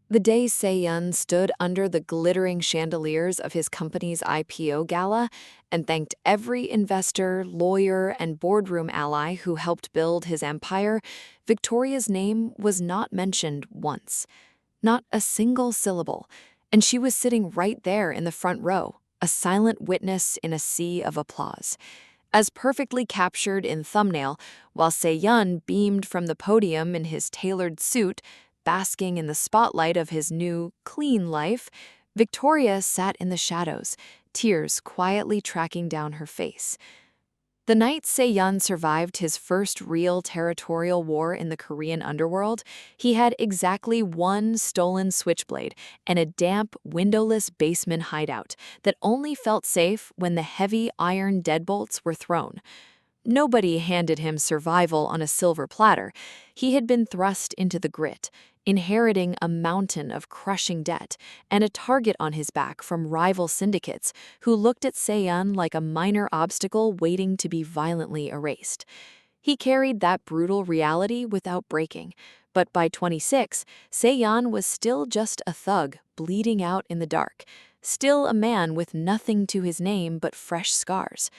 The day Seo-yeon stood under the glittering chandeliers of his company's IPO gala and thanked every investor, lawyer, and boardroom ally who helped build his empire, Victoria's name was not mentioned once. Not a single syllable, and she was sitting right there in the front row, a silent witness in a sea of applause. As perfectly captured in thumbnail, while Seo-yeon beamed from the podium in his tailored suit, basking in the spotlight of his new, clean life, Victoria sat in the shadows, tears quietly tracking down her face. The night Seo-yeon survived his first real territorial war in the Korean underworld, he had exactly one stolen switchblade and a damp, windowless basement hideout that only felt safe when the heavy iron deadbolts were thrown. Nobody handed him survival on a silver platter. He had been thrust into the grit, inheriting a mountain of crushing debt and a target on his back from rival syndicates who looked at Seo-yeon like a minor obstacle waiting to be violently erased. He carried that brutal reality without breaking, but by 26, Seo-yeon was still just a thug bleeding out in the dark, still a man with nothing to his name but fresh scars.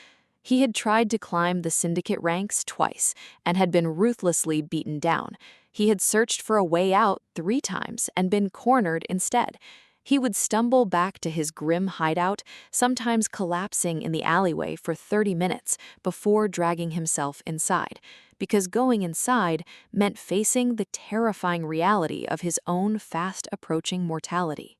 He had tried to climb the syndicate ranks twice and had been ruthlessly beaten down. He had searched for a way out 3 times and been cornered instead. He would stumble back to his grim hideout, sometimes collapsing in the alleyway for 30 minutes before dragging himself inside, because going inside meant facing the terrifying reality of his own fast-approaching mortality.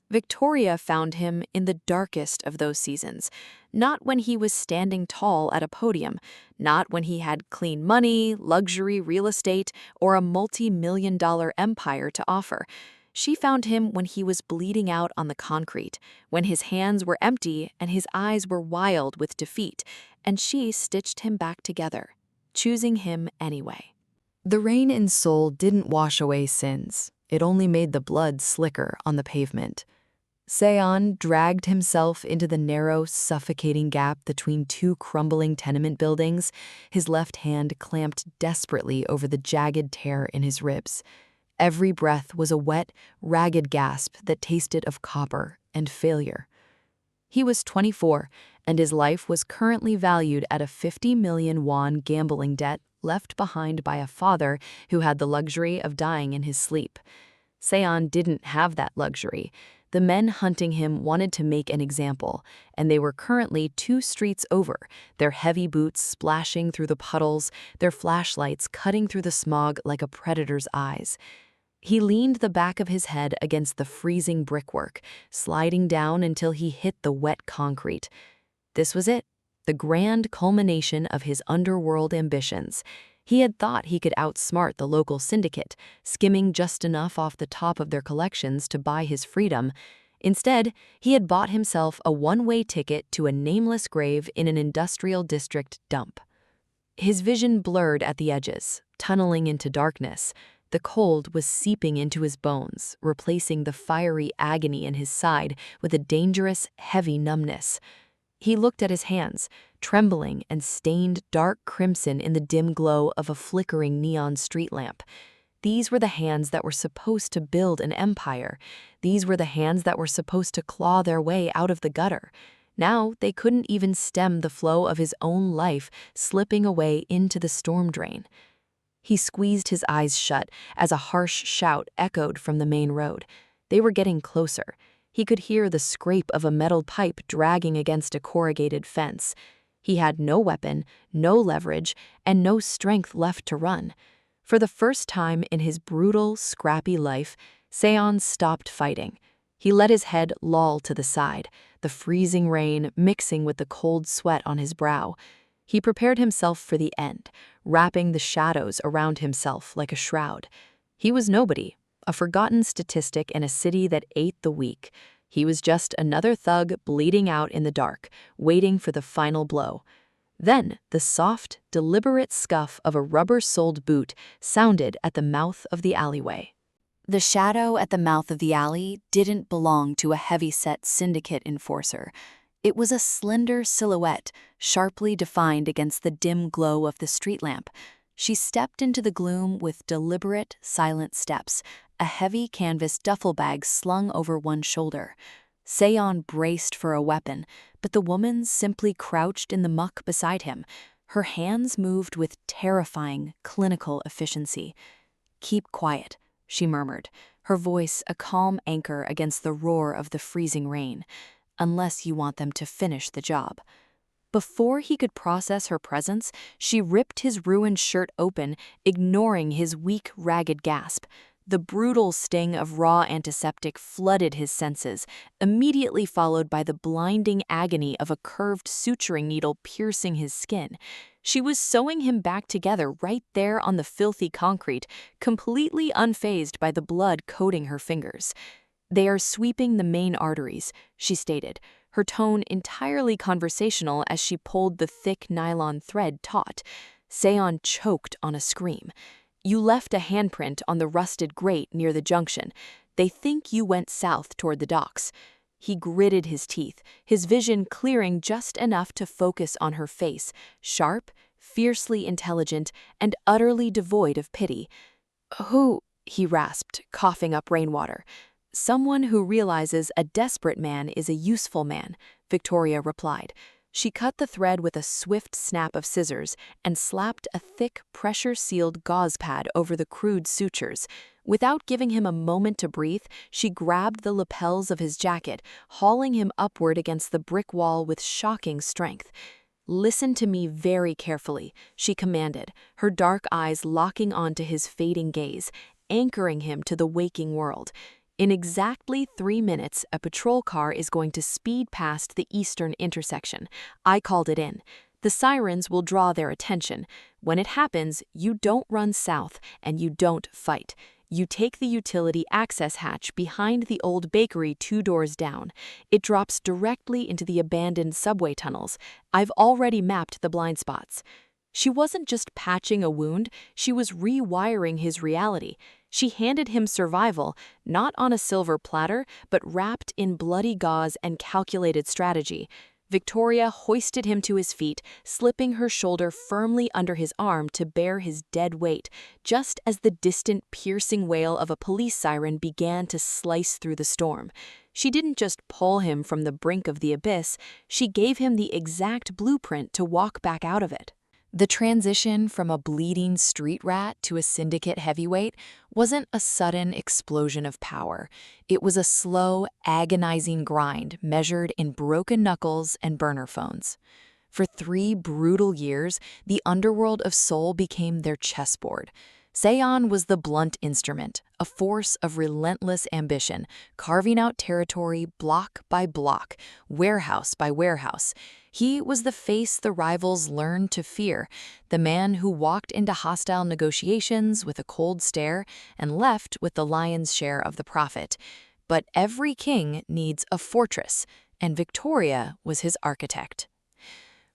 Victoria found him in the darkest of those seasons, not when he was standing tall at a podium, not when he had clean money, luxury real estate, or a multi-million-dollar empire to offer. She found him when he was bleeding out on the concrete, when his hands were empty and his eyes were wild with defeat, and she stitched him back together, choosing him anyway. The rain in Seoul didn't wash away sins. It only made the blood slicker on the pavement. Seo-yeon dragged himself into the narrow, suffocating gap between 2 crumbling tenement buildings, his left hand clamped desperately over the jagged tear in his ribs. Every breath was a wet, ragged gasp that tasted of copper and failure. He was 24, and his life was currently valued at a 50 million won gambling debt left behind by a father who had the luxury of dying in his sleep. Seo-yeon didn't have that luxury. The men hunting him wanted to make an example, and they were currently 2 streets over, their heavy boots splashing through the puddles, their flashlights cutting through the smog like a predator's eyes. He leaned the back of his head against the freezing brickwork, sliding down until he hit the wet concrete. This was it, the grand culmination of his underworld ambitions. He had thought he could outsmart the local syndicate, skimming just enough off the top of their collections to buy his freedom. Instead, he had bought himself a one-way ticket to a nameless grave in an industrial district dump. His vision blurred at the edges, tunneling into darkness. The cold was seeping into his bones, replacing the fiery agony in his side with a dangerous, heavy numbness. He looked at his hands, trembling and stained dark crimson in the dim glow of a flickering neon street lamp. These were the hands that were supposed to build an empire. These were the hands that were supposed to claw their way out of the gutter. Now they couldn't even stem the flow of his own life slipping away into the storm drain. He squeezed his eyes shut as a harsh shout echoed from the main road. They were getting closer. He could hear the scrape of a metal pipe dragging against a corrugated fence. He had no weapon, no leverage, and no strength left to run. For the first time in his brutal, scrappy life, Seo-yeon stopped fighting. He let his head loll to the side, the freezing rain mixing with the cold sweat on his brow. He prepared himself for the end, wrapping the shadows around himself like a shroud. He was nobody, a forgotten statistic in a city that ate the weak. He was just another thug bleeding out in the dark, waiting for the final blow. Then the soft, deliberate scuff of a rubber-soled boot sounded at the mouth of the alleyway. The shadow at the mouth of the alley didn't belong to a heavy-set syndicate enforcer. It was a slender silhouette, sharply defined against the dim glow of the street lamp. She stepped into the gloom with deliberate, silent steps, a heavy canvas duffel bag slung over one shoulder. Seo-yeon braced for a weapon, but the woman simply crouched in the muck beside him. Her hands moved with terrifying, clinical efficiency. "Keep quiet," she murmured, her voice a calm anchor against the roar of the freezing rain, "unless you want them to finish the job." Before he could process her presence, she ripped his ruined shirt open, ignoring his weak, ragged gasp. The brutal sting of raw antiseptic flooded his senses, immediately followed by the blinding agony of a curved suturing needle piercing his skin. She was sewing him back together right there on the filthy concrete, completely unfazed by the blood coating her fingers. "They are sweeping the main arteries," she stated, her tone entirely conversational as she pulled the thick nylon thread taut. Seo-yeon choked on a scream. "You left a handprint on the rusted grate near the junction. They think you went south toward the docks." He gritted his teeth, his vision clearing just enough to focus on her face, sharp, fiercely intelligent, and utterly devoid of pity. "Who?" he rasped, coughing up rainwater. "Someone who realizes a desperate man is a useful man," Victoria replied. She cut the thread with a swift snap of scissors and slapped a thick, pressure-sealed gauze pad over the crude sutures. Without giving him a moment to breathe, she grabbed the lapels of his jacket, hauling him upward against the brick wall with shocking strength. "Listen to me very carefully," she commanded, her dark eyes locking onto his fading gaze, anchoring him to the waking world. "In exactly 3 minutes, a patrol car is going to speed past the eastern intersection. I called it in. The sirens will draw their attention. When it happens, you don't run south and you don't fight. You take the utility access hatch behind the old bakery 2 doors down. It drops directly into the abandoned subway tunnels. I've already mapped the blind spots." She wasn't just patching a wound, she was rewiring his reality. She handed him survival, not on a silver platter, but wrapped in bloody gauze and calculated strategy. Victoria hoisted him to his feet, slipping her shoulder firmly under his arm to bear his dead weight, just as the distant, piercing wail of a police siren began to slice through the storm. She didn't just pull him from the brink of the abyss, she gave him the exact blueprint to walk back out of it. The transition from a bleeding street rat to a syndicate heavyweight wasn't a sudden explosion of power. It was a slow, agonizing grind measured in broken knuckles and burner phones. For 3 brutal years, the underworld of Seoul became their chessboard. Seo-yeon was the blunt instrument, a force of relentless ambition, carving out territory block by block, warehouse by warehouse. He was the face the rivals learned to fear, the man who walked into hostile negotiations with a cold stare and left with the lion's share of the profit. But every king needs a fortress, and Victoria was his architect.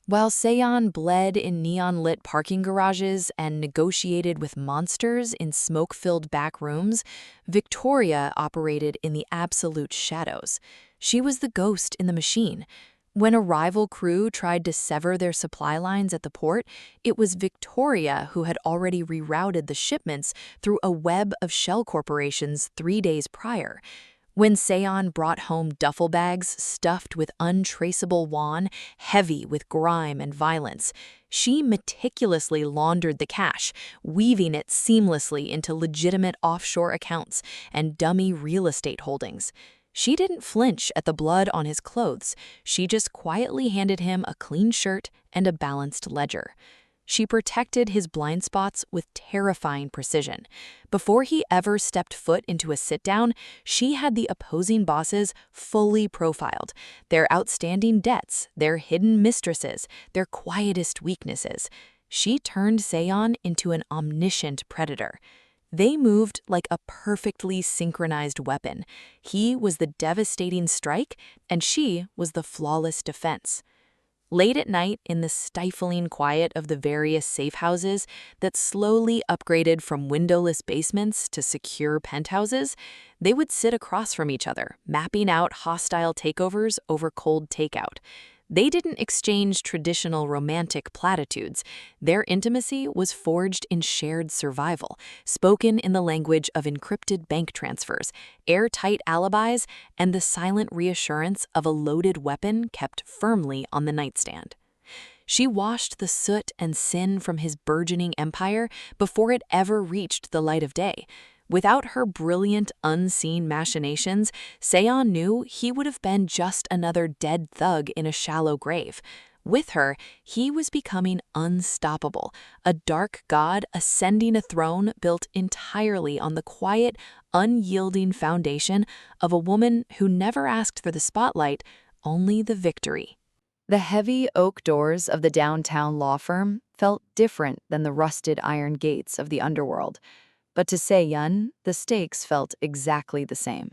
While Seo-yeon bled in neon-lit parking garages and negotiated with monsters in smoke-filled back rooms, Victoria operated in the absolute shadows. She was the ghost in the machine. When a rival crew tried to sever their supply lines at the port, it was Victoria who had already rerouted the shipments through a web of shell corporations 3 days prior. When Seo-yeon brought home duffel bags stuffed with untraceable won, heavy with grime and violence, she meticulously laundered the cash, weaving it seamlessly into legitimate offshore accounts and dummy real estate holdings. She didn't flinch at the blood on his clothes. She just quietly handed him a clean shirt and a balanced ledger. She protected his blind spots with terrifying precision. Before he ever stepped foot into a sit-down, she had the opposing bosses fully profiled, their outstanding debts, their hidden mistresses, their quietest weaknesses. She turned Seo-yeon into an omniscient predator. They moved like a perfectly synchronized weapon. He was the devastating strike, and she was the flawless defense. Late at night, in the stifling quiet of the various safe houses that slowly upgraded from windowless basements to secure penthouses, they would sit across from each other, mapping out hostile takeovers over cold takeout. They didn't exchange traditional romantic platitudes. Their intimacy was forged in shared survival, spoken in the language of encrypted bank transfers, airtight alibis, and the silent reassurance of a loaded weapon kept firmly on the nightstand. She washed the soot and sin from his burgeoning empire before it ever reached the light of day. Without her brilliant, unseen machinations, Seo-yeon knew he would have been just another dead thug in a shallow grave. With her, he was becoming unstoppable, a dark god ascending a throne built entirely on the quiet, unyielding foundation of a woman who never asked for the spotlight, only the victory. The heavy oak doors of the downtown law firm felt different than the rusted iron gates of the underworld. But to Seo-yeon, the stakes felt exactly the same.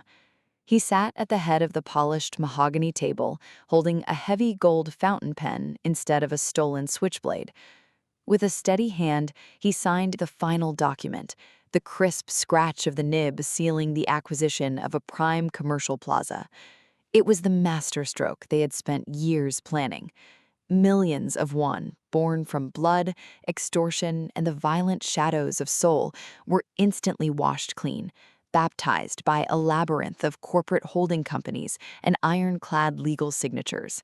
He sat at the head of the polished mahogany table, holding a heavy gold fountain pen instead of a stolen switchblade. With a steady hand, he signed the final document, the crisp scratch of the nib sealing the acquisition of a prime commercial plaza. It was the masterstroke they had spent years planning. Millions of won, born from blood, extortion, and the violent shadows of Seoul, were instantly washed clean, baptized by a labyrinth of corporate holding companies and ironclad legal signatures.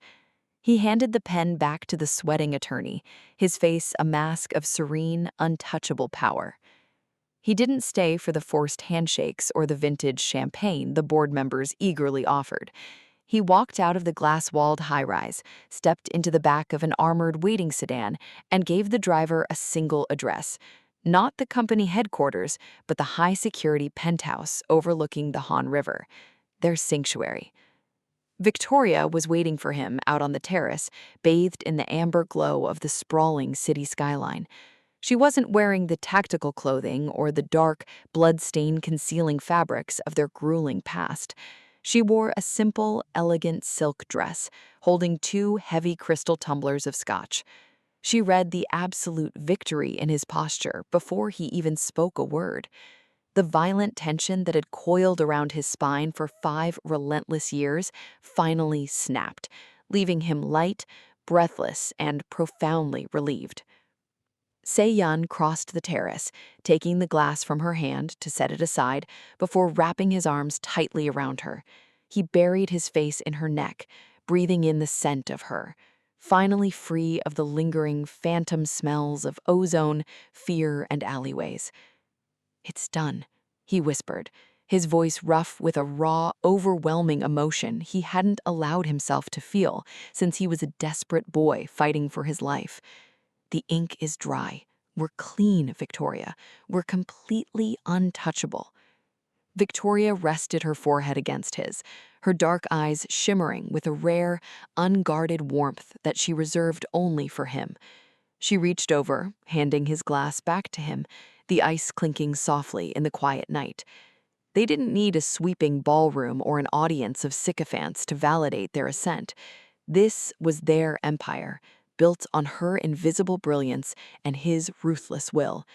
He handed the pen back to the sweating attorney, his face a mask of serene, untouchable power. He didn't stay for the forced handshakes or the vintage champagne the board members eagerly offered. He walked out of the glass-walled high-rise, stepped into the back of an armored waiting sedan, and gave the driver a single address. Not the company headquarters, but the high-security penthouse overlooking the Han River, their sanctuary. Victoria was waiting for him out on the terrace, bathed in the amber glow of the sprawling city skyline. She wasn't wearing the tactical clothing or the dark, blood-stain concealing fabrics of their grueling past. She wore a simple, elegant silk dress, holding two heavy crystal tumblers of scotch. She read the absolute victory in his posture before he even spoke a word. The violent tension that had coiled around his spine for 5 relentless years finally snapped, leaving him light, breathless, and profoundly relieved. Seo-yeon crossed the terrace, taking the glass from her hand to set it aside before wrapping his arms tightly around her. He buried his face in her neck, breathing in the scent of her, finally free of the lingering phantom smells of ozone, fear, and alleyways. "It's done," he whispered, his voice rough with a raw, overwhelming emotion he hadn't allowed himself to feel since he was a desperate boy fighting for his life. "The ink is dry. We're clean, Victoria. We're completely untouchable." Victoria rested her forehead against his, her dark eyes shimmering with a rare, unguarded warmth that she reserved only for him. She reached over, handing his glass back to him, the ice clinking softly in the quiet night. They didn't need a sweeping ballroom or an audience of sycophants to validate their assent. This was their empire, built on her invisible brilliance and his ruthless will.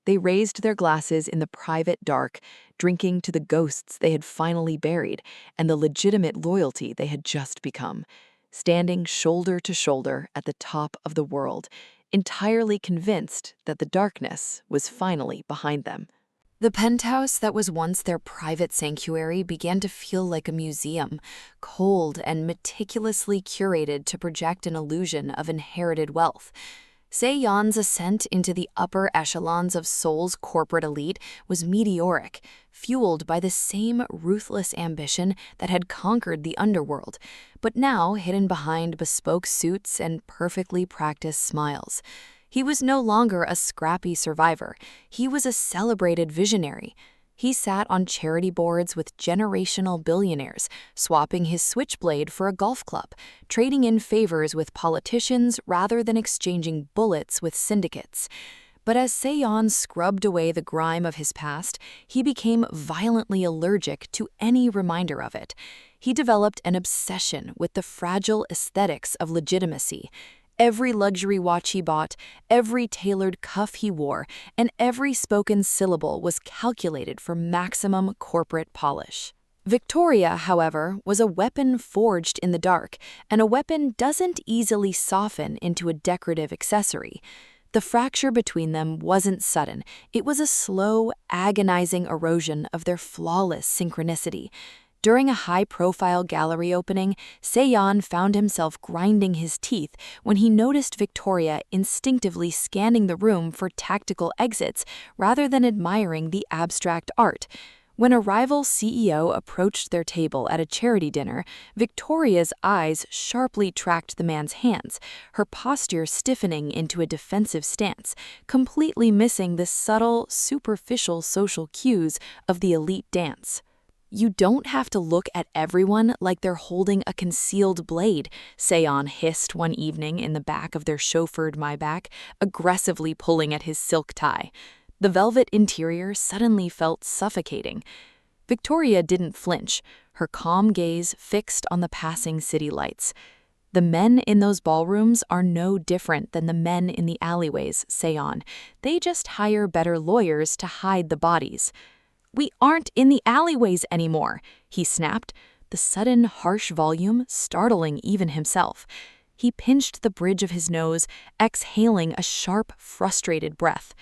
They raised their glasses in the private dark, drinking to the ghosts they had finally buried and the legitimate loyalty they had just become, standing shoulder to shoulder at the top of the world, entirely convinced that the darkness was finally behind them. The penthouse that was once their private sanctuary began to feel like a museum, cold and meticulously curated to project an illusion of inherited wealth. Seo-yeon's ascent into the upper echelons of Seoul's corporate elite was meteoric, fueled by the same ruthless ambition that had conquered the underworld, but now hidden behind bespoke suits and perfectly practiced smiles. He was no longer a scrappy survivor. He was a celebrated visionary. He sat on charity boards with generational billionaires, swapping his switchblade for a golf club, trading in favors with politicians rather than exchanging bullets with syndicates. But as Seo-yeon scrubbed away the grime of his past, he became violently allergic to any reminder of it. He developed an obsession with the fragile aesthetics of legitimacy. Every luxury watch he bought, every tailored cuff he wore, and every spoken syllable was calculated for maximum corporate polish. Victoria, however, was a weapon forged in the dark, and a weapon doesn't easily soften into a decorative accessory. The fracture between them wasn't sudden. It was a slow, agonizing erosion of their flawless synchronicity. During a high-profile gallery opening, Seo-yeon found himself grinding his teeth when he noticed Victoria instinctively scanning the room for tactical exits rather than admiring the abstract art. When a rival CEO approached their table at a charity dinner, Victoria's eyes sharply tracked the man's hands, her posture stiffening into a defensive stance, completely missing the subtle, superficial social cues of the elite dance. "You don't have to look at everyone like they're holding a concealed blade," Seo-yeon hissed one evening in the back of their chauffeured Maybach, aggressively pulling at his silk tie. The velvet interior suddenly felt suffocating. Victoria didn't flinch, her calm gaze fixed on the passing city lights. "The men in those ballrooms are no different than the men in the alleyways," Seo-yeon. "They just hire better lawyers to hide the bodies." "We aren't in the alleyways anymore," he snapped, the sudden harsh volume startling even himself. He pinched the bridge of his nose, exhaling a sharp, frustrated breath.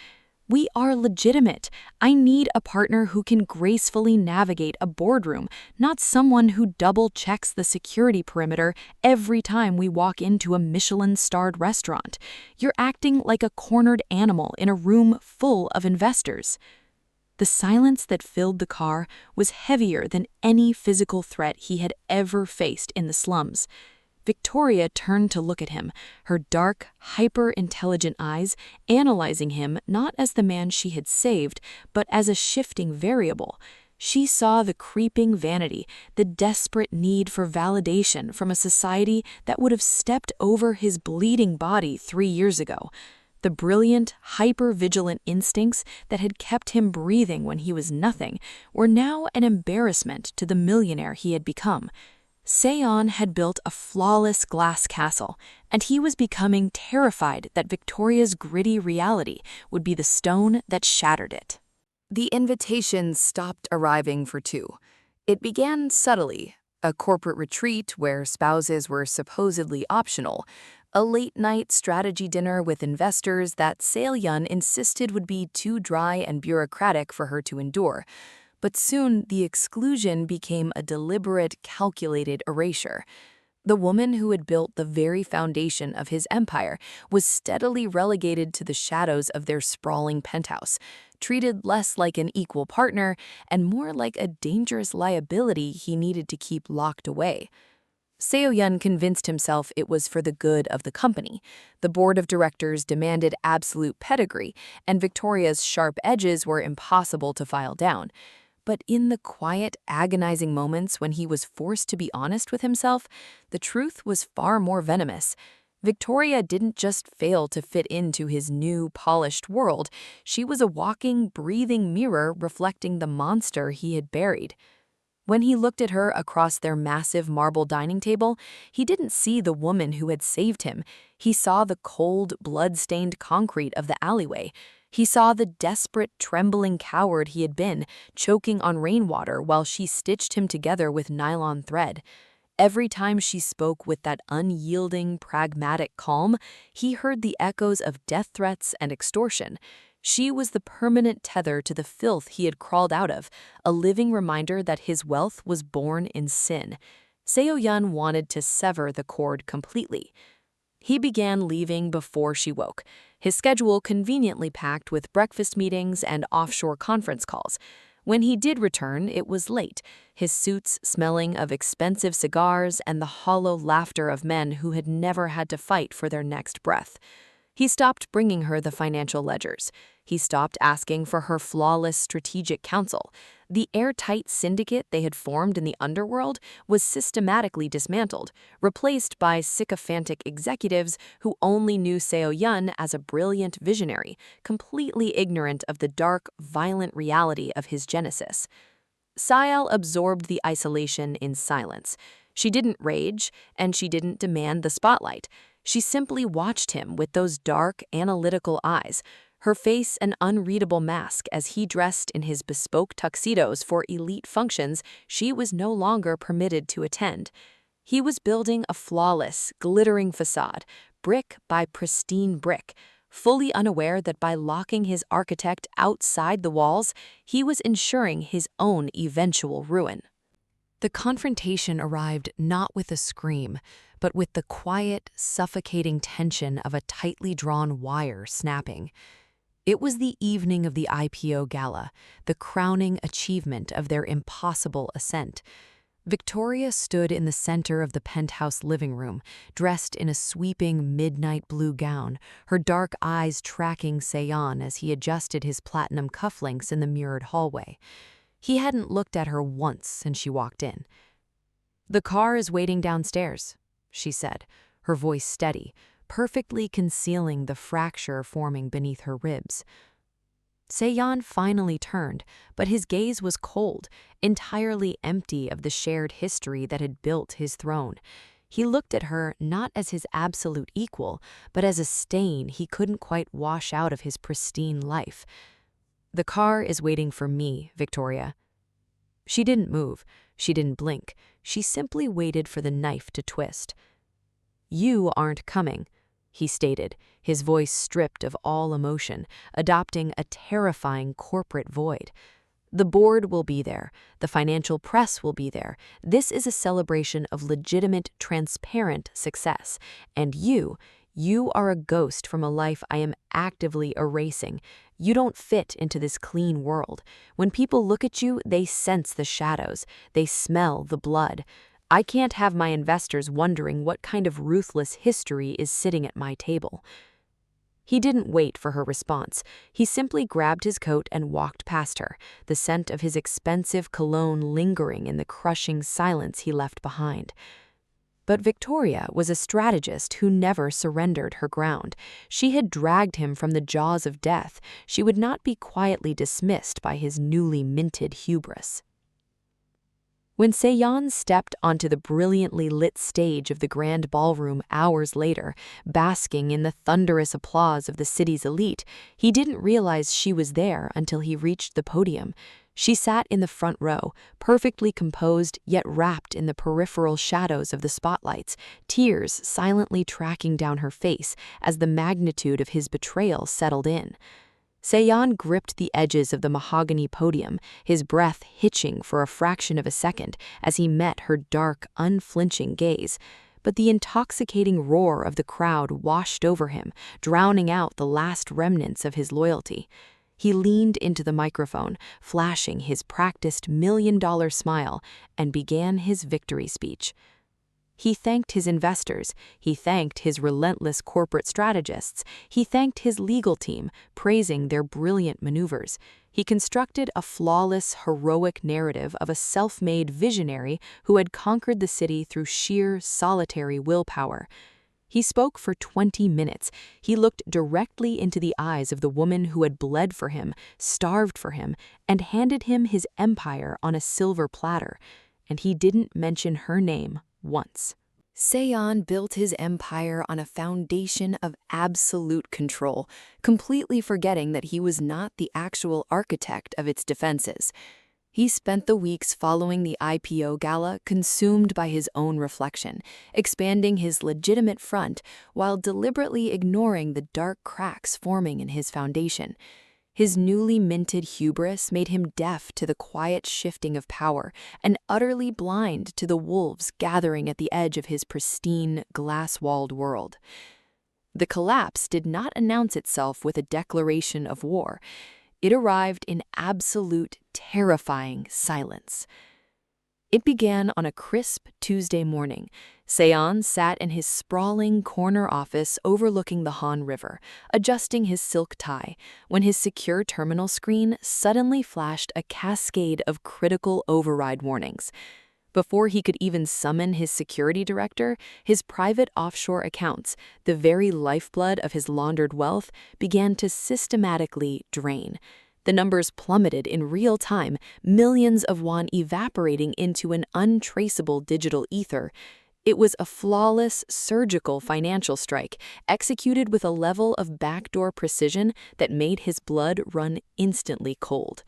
"We are legitimate. I need a partner who can gracefully navigate a boardroom, not someone who double-checks the security perimeter every time we walk into a Michelin-starred restaurant. You're acting like a cornered animal in a room full of investors." The silence that filled the car was heavier than any physical threat he had ever faced in the slums. Victoria turned to look at him, her dark, hyper-intelligent eyes analyzing him not as the man she had saved, but as a shifting variable. She saw the creeping vanity, the desperate need for validation from a society that would have stepped over his bleeding body 3 years ago. The brilliant, hyper-vigilant instincts that had kept him breathing when he was nothing were now an embarrassment to the millionaire he had become. Seo-yeon had built a flawless glass castle, and he was becoming terrified that Victoria's gritty reality would be the stone that shattered it. The invitations stopped arriving for two. It began subtly, a corporate retreat where spouses were supposedly optional, a late-night strategy dinner with investors that Seo-yeon insisted would be too dry and bureaucratic for her to endure. But soon the exclusion became a deliberate, calculated erasure. The woman who had built the very foundation of his empire was steadily relegated to the shadows of their sprawling penthouse, treated less like an equal partner and more like a dangerous liability he needed to keep locked away. Seo-yeon convinced himself it was for the good of the company. The board of directors demanded absolute pedigree, and Victoria's sharp edges were impossible to file down. But in the quiet, agonizing moments when he was forced to be honest with himself, the truth was far more venomous. Victoria didn't just fail to fit into his new, polished world. She was a walking, breathing mirror reflecting the monster he had buried. When he looked at her across their massive marble dining table, he didn't see the woman who had saved him. He saw the cold, blood-stained concrete of the alleyway. He saw the desperate, trembling coward he had been, choking on rainwater while she stitched him together with nylon thread. Every time she spoke with that unyielding, pragmatic calm, he heard the echoes of death threats and extortion. She was the permanent tether to the filth he had crawled out of, a living reminder that his wealth was born in sin. Seo-yeon wanted to sever the cord completely. He began leaving before she woke, his schedule conveniently packed with breakfast meetings and offshore conference calls. When he did return, it was late, his suits smelling of expensive cigars and the hollow laughter of men who had never had to fight for their next breath. He stopped bringing her the financial ledgers. He stopped asking for her flawless strategic counsel. The airtight syndicate they had formed in the underworld was systematically dismantled, replaced by sycophantic executives who only knew Seo-yeon as a brilliant visionary, completely ignorant of the dark, violent reality of his genesis. Seo absorbed the isolation in silence. She didn't rage, and she didn't demand the spotlight. She simply watched him with those dark, analytical eyes. her face an unreadable mask as he dressed in his bespoke tuxedos for elite functions she was no longer permitted to attend. He was building a flawless, glittering facade, brick by pristine brick, fully unaware that by locking his architect outside the walls, he was ensuring his own eventual ruin. The confrontation arrived not with a scream, but with the quiet, suffocating tension of a tightly drawn wire snapping. It was the evening of the IPO gala, the crowning achievement of their impossible ascent. Victoria stood in the center of the penthouse living room, dressed in a sweeping midnight blue gown, her dark eyes tracking Seo-yeon as he adjusted his platinum cufflinks in the mirrored hallway. He hadn't looked at her once since she walked in. "The car is waiting downstairs," she said, her voice steady, perfectly concealing the fracture forming beneath her ribs. Seo-yeon finally turned, but his gaze was cold, entirely empty of the shared history that had built his throne. He looked at her not as his absolute equal, but as a stain he couldn't quite wash out of his pristine life. "The car is waiting for me, Victoria." She didn't move. She didn't blink. She simply waited for the knife to twist. "You aren't coming," he stated, his voice stripped of all emotion, adopting a terrifying corporate void. "The board will be there. The financial press will be there. This is a celebration of legitimate, transparent success. And you are a ghost from a life I am actively erasing. You don't fit into this clean world. When people look at you, they sense the shadows. They smell the blood. I can't have my investors wondering what kind of ruthless history is sitting at my table." He didn't wait for her response. He simply grabbed his coat and walked past her, the scent of his expensive cologne lingering in the crushing silence he left behind. But Victoria was a strategist who never surrendered her ground. She had dragged him from the jaws of death. She would not be quietly dismissed by his newly minted hubris. When Seo-yeon stepped onto the brilliantly lit stage of the grand ballroom hours later, basking in the thunderous applause of the city's elite, he didn't realize she was there until he reached the podium. She sat in the front row, perfectly composed yet wrapped in the peripheral shadows of the spotlights, tears silently tracking down her face as the magnitude of his betrayal settled in. Seo-yeon gripped the edges of the mahogany podium, his breath hitching for a fraction of a second as he met her dark, unflinching gaze. But the intoxicating roar of the crowd washed over him, drowning out the last remnants of his loyalty. He leaned into the microphone, flashing his practiced $1,000,000 smile, and began his victory speech. He thanked his investors, he thanked his relentless corporate strategists, he thanked his legal team, praising their brilliant maneuvers. He constructed a flawless, heroic narrative of a self-made visionary who had conquered the city through sheer, solitary willpower. He spoke for 20 minutes. He looked directly into the eyes of the woman who had bled for him, starved for him, and handed him his empire on a silver platter. And he didn't mention her name once. Seo-yeon built his empire on a foundation of absolute control, completely forgetting that he was not the actual architect of its defenses. He spent the weeks following the IPO gala consumed by his own reflection, expanding his legitimate front while deliberately ignoring the dark cracks forming in his foundation. His newly minted hubris made him deaf to the quiet shifting of power and utterly blind to the wolves gathering at the edge of his pristine, glass-walled world. The collapse did not announce itself with a declaration of war. It arrived in absolute, terrifying silence. It began on a crisp Tuesday morning. Seo-yeon sat in his sprawling corner office overlooking the Han River, adjusting his silk tie, when his secure terminal screen suddenly flashed a cascade of critical override warnings. Before he could even summon his security director, his private offshore accounts, the very lifeblood of his laundered wealth, began to systematically drain. The numbers plummeted in real time, millions of won evaporating into an untraceable digital ether. It was a flawless, surgical financial strike, executed with a level of backdoor precision that made his blood run instantly cold.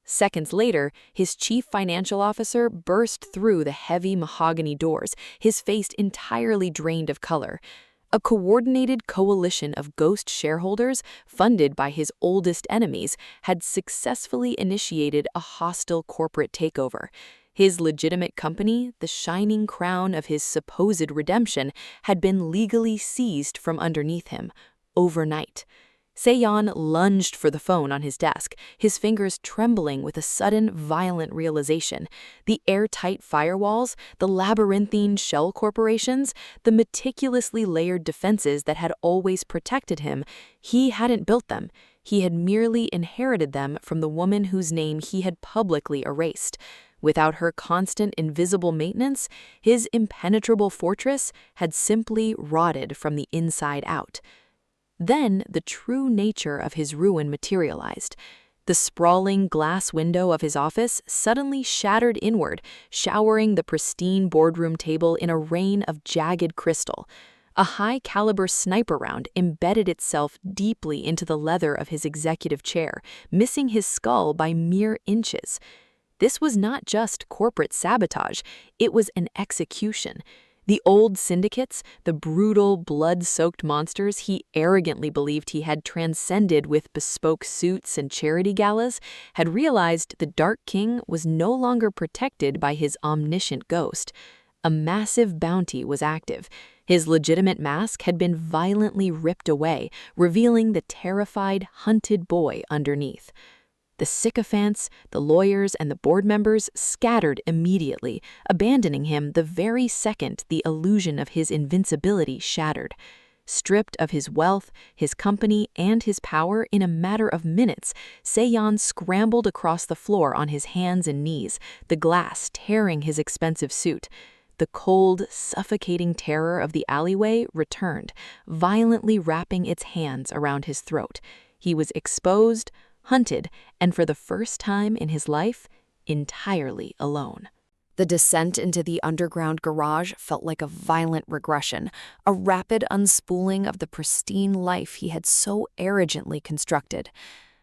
Seconds later, his chief financial officer burst through the heavy mahogany doors, his face entirely drained of color. A coordinated coalition of ghost shareholders, funded by his oldest enemies, had successfully initiated a hostile corporate takeover. His legitimate company, the shining crown of his supposed redemption, had been legally seized from underneath him, overnight. Seo-yeon lunged for the phone on his desk, his fingers trembling with a sudden, violent realization. The airtight firewalls, the labyrinthine shell corporations, the meticulously layered defenses that had always protected him, he hadn't built them. He had merely inherited them from the woman whose name he had publicly erased. Without her constant invisible maintenance, his impenetrable fortress had simply rotted from the inside out. Then the true nature of his ruin materialized. The sprawling glass window of his office suddenly shattered inward, showering the pristine boardroom table in a rain of jagged crystal. A high-caliber sniper round embedded itself deeply into the leather of his executive chair, missing his skull by mere inches. This was not just corporate sabotage, it was an execution. The old syndicates, the brutal, blood-soaked monsters he arrogantly believed he had transcended with bespoke suits and charity galas, had realized the Dark King was no longer protected by his omniscient ghost. A massive bounty was active. His legitimate mask had been violently ripped away, revealing the terrified, hunted boy underneath. The sycophants, the lawyers, and the board members scattered immediately, abandoning him the very second the illusion of his invincibility shattered. Stripped of his wealth, his company, and his power in a matter of minutes, Seo-yeon scrambled across the floor on his hands and knees, the glass tearing his expensive suit. The cold, suffocating terror of the alleyway returned, violently wrapping its hands around his throat. He was exposed, hunted, and for the first time in his life, entirely alone. The descent into the underground garage felt like a violent regression, a rapid unspooling of the pristine life he had so arrogantly constructed.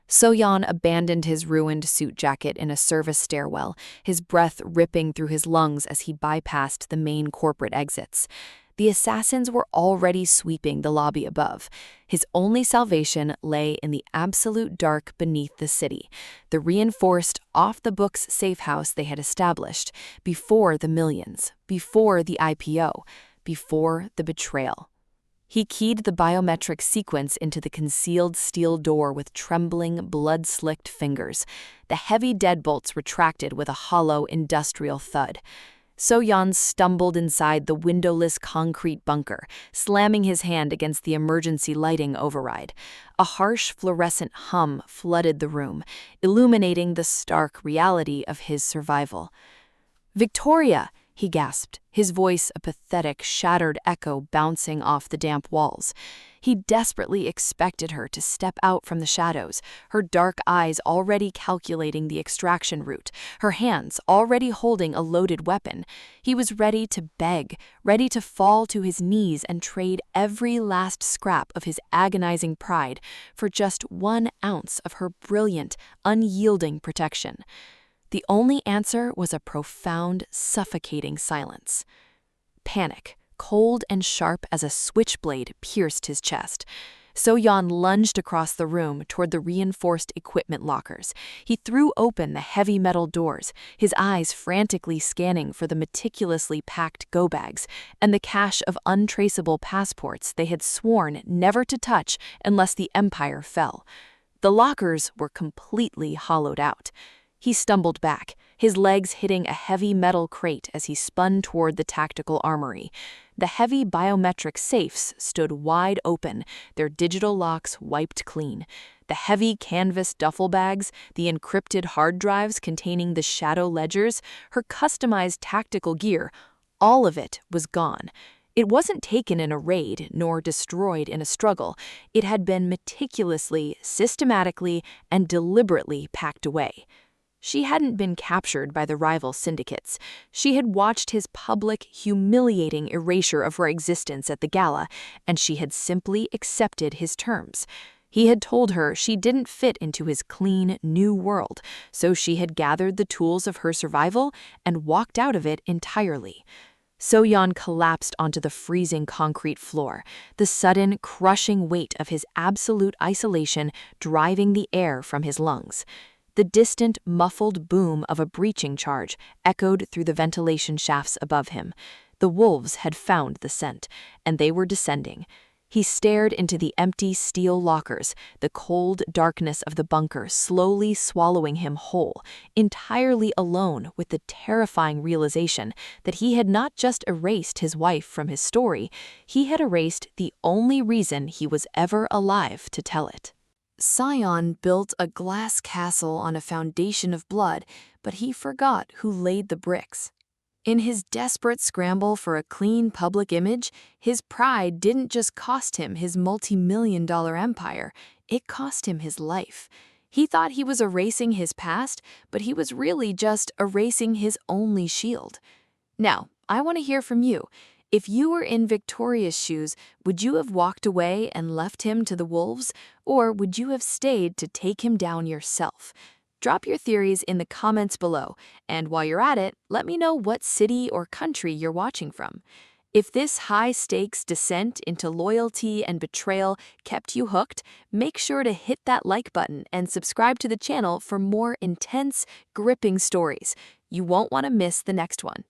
Seo-yeon abandoned his ruined suit jacket in a service stairwell, his breath ripping through his lungs as he bypassed the main corporate exits. The assassins were already sweeping the lobby above. His only salvation lay in the absolute dark beneath the city, the reinforced, off-the-books safe house they had established, before the millions, before the IPO, before the betrayal. He keyed the biometric sequence into the concealed steel door with trembling, blood-slicked fingers. The heavy deadbolts retracted with a hollow, industrial thud. Seo-yeon stumbled inside the windowless concrete bunker, slamming his hand against the emergency lighting override. A harsh fluorescent hum flooded the room, illuminating the stark reality of his survival. "Victoria!" he gasped, his voice a pathetic, shattered echo bouncing off the damp walls. He desperately expected her to step out from the shadows, her dark eyes already calculating the extraction route, her hands already holding a loaded weapon. He was ready to beg, ready to fall to his knees and trade every last scrap of his agonizing pride for just 1 ounce of her brilliant, unyielding protection. The only answer was a profound, suffocating silence. Panic, cold and sharp as a switchblade, pierced his chest. Seo-yeon lunged across the room toward the reinforced equipment lockers. He threw open the heavy metal doors, his eyes frantically scanning for the meticulously packed go-bags and the cache of untraceable passports they had sworn never to touch unless the empire fell. The lockers were completely hollowed out. He stumbled back, his legs hitting a heavy metal crate as he spun toward the tactical armory. The heavy biometric safes stood wide open, their digital locks wiped clean. The heavy canvas duffel bags, the encrypted hard drives containing the shadow ledgers, her customized tactical gear, all of it was gone. It wasn't taken in a raid nor destroyed in a struggle. It had been meticulously, systematically, and deliberately packed away. She hadn't been captured by the rival syndicates. She had watched his public, humiliating erasure of her existence at the gala, and she had simply accepted his terms. He had told her she didn't fit into his clean, new world, so she had gathered the tools of her survival and walked out of it entirely. Seo-yeon collapsed onto the freezing concrete floor, the sudden, crushing weight of his absolute isolation driving the air from his lungs. The distant, muffled boom of a breaching charge echoed through the ventilation shafts above him. The wolves had found the scent, and they were descending. He stared into the empty steel lockers, the cold darkness of the bunker slowly swallowing him whole, entirely alone with the terrifying realization that he had not just erased his wife from his story, he had erased the only reason he was ever alive to tell it. Seo-yeon built a glass castle on a foundation of blood, but he forgot who laid the bricks. In his desperate scramble for a clean public image, his pride didn't just cost him his multi-million-dollar empire, it cost him his life. He thought he was erasing his past, but he was really just erasing his only shield. Now, I want to hear from you. If you were in Victoria's shoes, would you have walked away and left him to the wolves, or would you have stayed to take him down yourself? Drop your theories in the comments below, and while you're at it, let me know what city or country you're watching from. If this high-stakes descent into loyalty and betrayal kept you hooked, make sure to hit that like button and subscribe to the channel for more intense, gripping stories. You won't want to miss the next one.